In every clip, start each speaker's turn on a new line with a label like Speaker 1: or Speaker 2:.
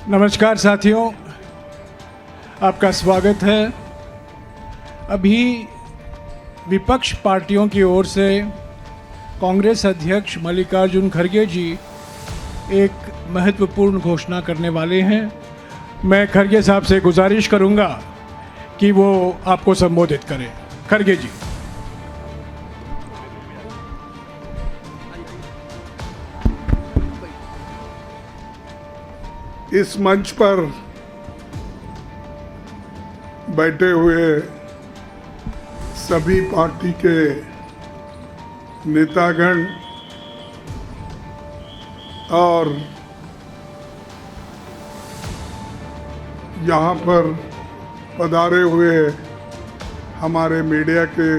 Speaker 1: नमस्कार साथियों, आपका स्वागत है। अभी विपक्ष पार्टियों की ओर से कांग्रेस अध्यक्ष मल्लिकार्जुन खड़गे जी एक महत्वपूर्ण घोषणा करने वाले हैं। मैं खड़गे साहब से गुजारिश करूंगा कि वो आपको संबोधित करें। खड़गे जी।
Speaker 2: इस मंच पर बैठे हुए सभी पार्टी के नेतागण और यहाँ पर पधारे हुए हमारे मीडिया के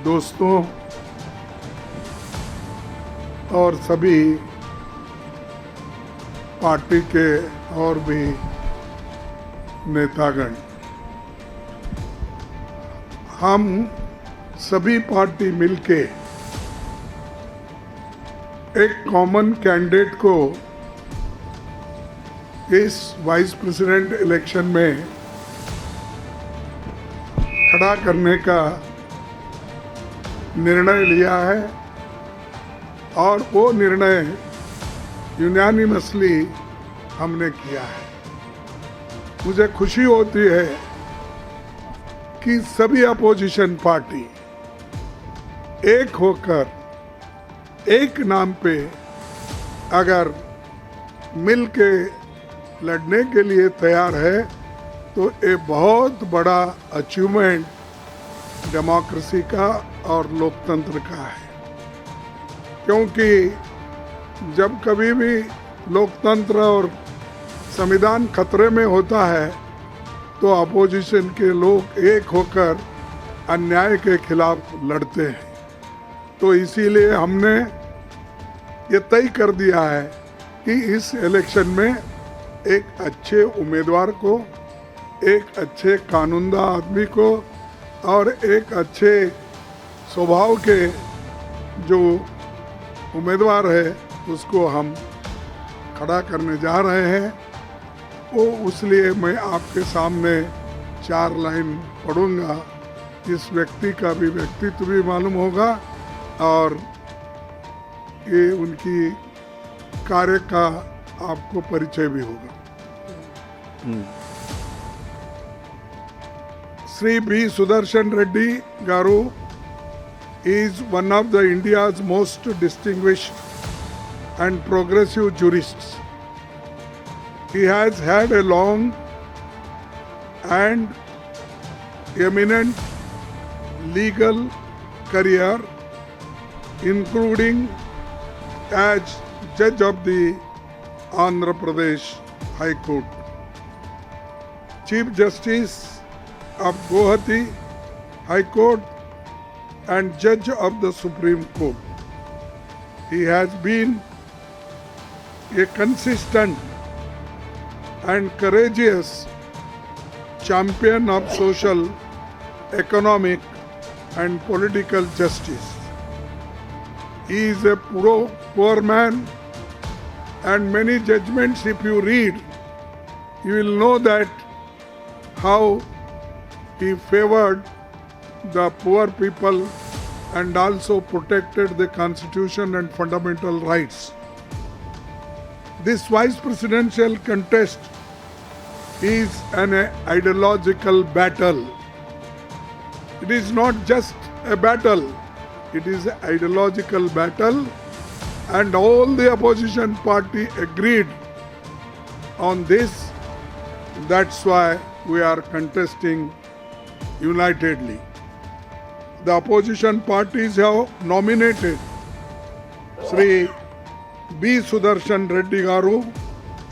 Speaker 2: दोस्तों और सभी पार्टी के और भी नेतागण, हम सभी पार्टी मिलके एक कॉमन कैंडिडेट को इस वाइस प्रेसिडेंट इलेक्शन में खड़ा करने का निर्णय लिया है और वो निर्णय यूनानिमसली हमने किया है। मुझे खुशी होती है कि सभी अपोजिशन पार्टी एक होकर एक नाम पे अगर मिल के लड़ने के लिए तैयार है तो ये बहुत बड़ा अचीवमेंट डेमोक्रेसी का और लोकतंत्र का है। क्योंकि जब कभी भी लोकतंत्र और संविधान खतरे में होता है तो अपोजिशन के लोग एक होकर अन्याय के खिलाफ लड़ते हैं। तो इसीलिए हमने ये तय कर दिया है कि इस इलेक्शन में एक अच्छे उम्मीदवार को, एक अच्छे कानूनदा आदमी को और एक अच्छे स्वभाव के जो उम्मीदवार है उसको हम खड़ा करने जा रहे हैं। वो इसलिए मैं आपके सामने 4 लाइन पढ़ूंगा। इस व्यक्ति का भी व्यक्तित्व भी मालूम होगा और ये उनकी कार्य का आपको परिचय भी होगा। Shri B Sudarshan Reddy garu is one of the India's most distinguished and progressive jurists. He has had a long and eminent legal career, including as judge of the Andhra Pradesh High Court, Chief Justice of Guwahati High Court and Judge of the Supreme Court. He has been a consistent and courageous champion of social, economic and political justice. He is a poor man, and many judgments if you read, you will know that how he favored the poor people and also protected the constitution and fundamental rights. This vice presidential contest is an ideological battle. It is not just a battle, it is an ideological battle, and all the opposition party agreed on this. That's why we are contesting unitedly. The opposition parties have nominated Sri B. Sudarshan Reddy Garu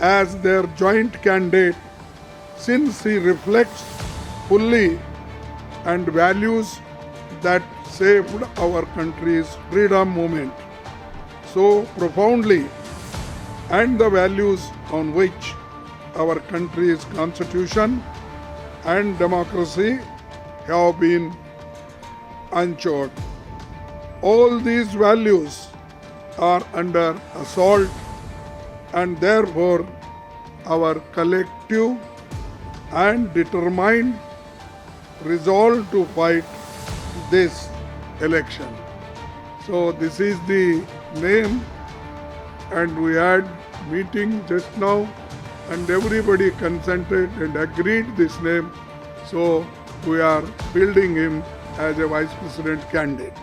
Speaker 2: as their joint candidate since he reflects fully and values that saved our country's freedom movement so profoundly and the values on which our country's constitution and democracy have been unchanged. All these values are under assault and therefore our collective and determined resolve to fight this election. So this is the name, and we had meeting just now, and everybody consented and agreed this name. So we are building him as a vice president candidate.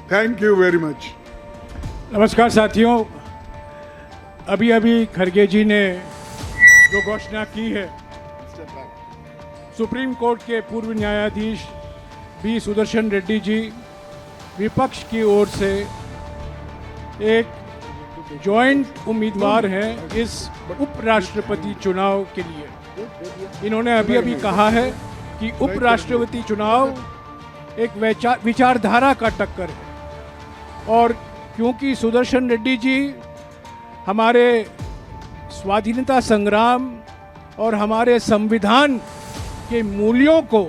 Speaker 2: Thank you very much.
Speaker 1: नमस्कार साथियों, अभी अभी खड़गे जी ने जो घोषणा की है, सुप्रीम कोर्ट के पूर्व न्यायाधीश बी सुदर्शन रेड्डी जी विपक्ष की ओर से एक जॉइंट उम्मीदवार हैं इस उपराष्ट्रपति चुनाव के लिए। इन्होंने अभी अभी कहा है कि उपराष्ट्रपति चुनाव एक विचारधारा का टक्कर है, और क्योंकि सुदर्शन रेड्डी जी हमारे स्वाधीनता संग्राम और हमारे संविधान के मूल्यों को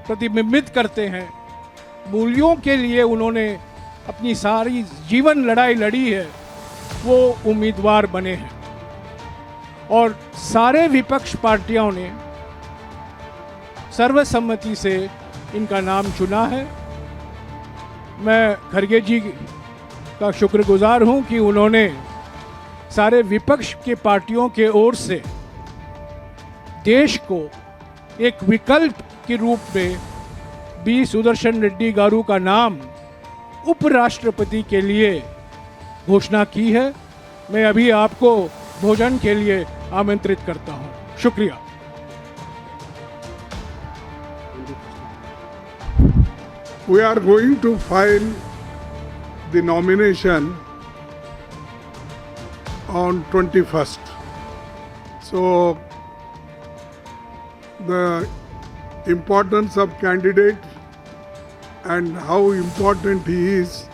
Speaker 1: प्रतिबिंबित करते हैं, मूल्यों के लिए उन्होंने अपनी सारी जीवन लड़ाई लड़ी है, वो उम्मीदवार बने हैं। और सारे विपक्ष पार्टियों ने सर्वसम्मति से इनका नाम चुना है। मैं खड़गे जी का शुक्रगुजार हूं कि उन्होंने सारे विपक्ष के पार्टियों के ओर से देश को एक विकल्प के रूप में बी सुदर्शन रेड्डी गारू का नाम उपराष्ट्रपति के लिए घोषणा की है। मैं अभी आपको भोजन के लिए आमंत्रित करता हूं। शुक्रिया।
Speaker 2: We are going to file the nomination on 21st. So the importance of candidate and how important he is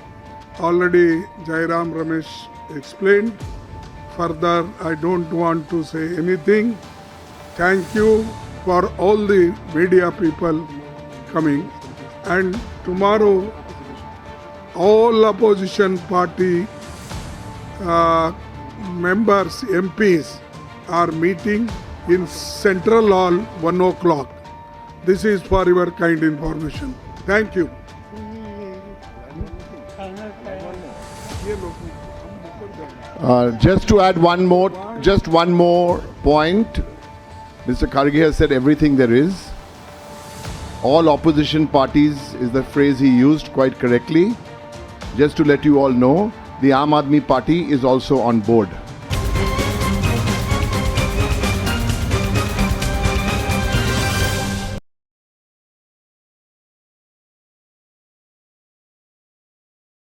Speaker 2: already Jairam Ramesh explained. Further, I don't want to say anything. Thank you for all the media people coming. And tomorrow, all opposition party members, MPs are meeting in Central Hall 1 o'clock. This is for your kind information. Thank you.
Speaker 3: Just to add one more point, Mr. Kharge has said everything there is. All opposition parties is the phrase he used quite correctly. Just to let you all know, the Aam Aadmi Party is also on board.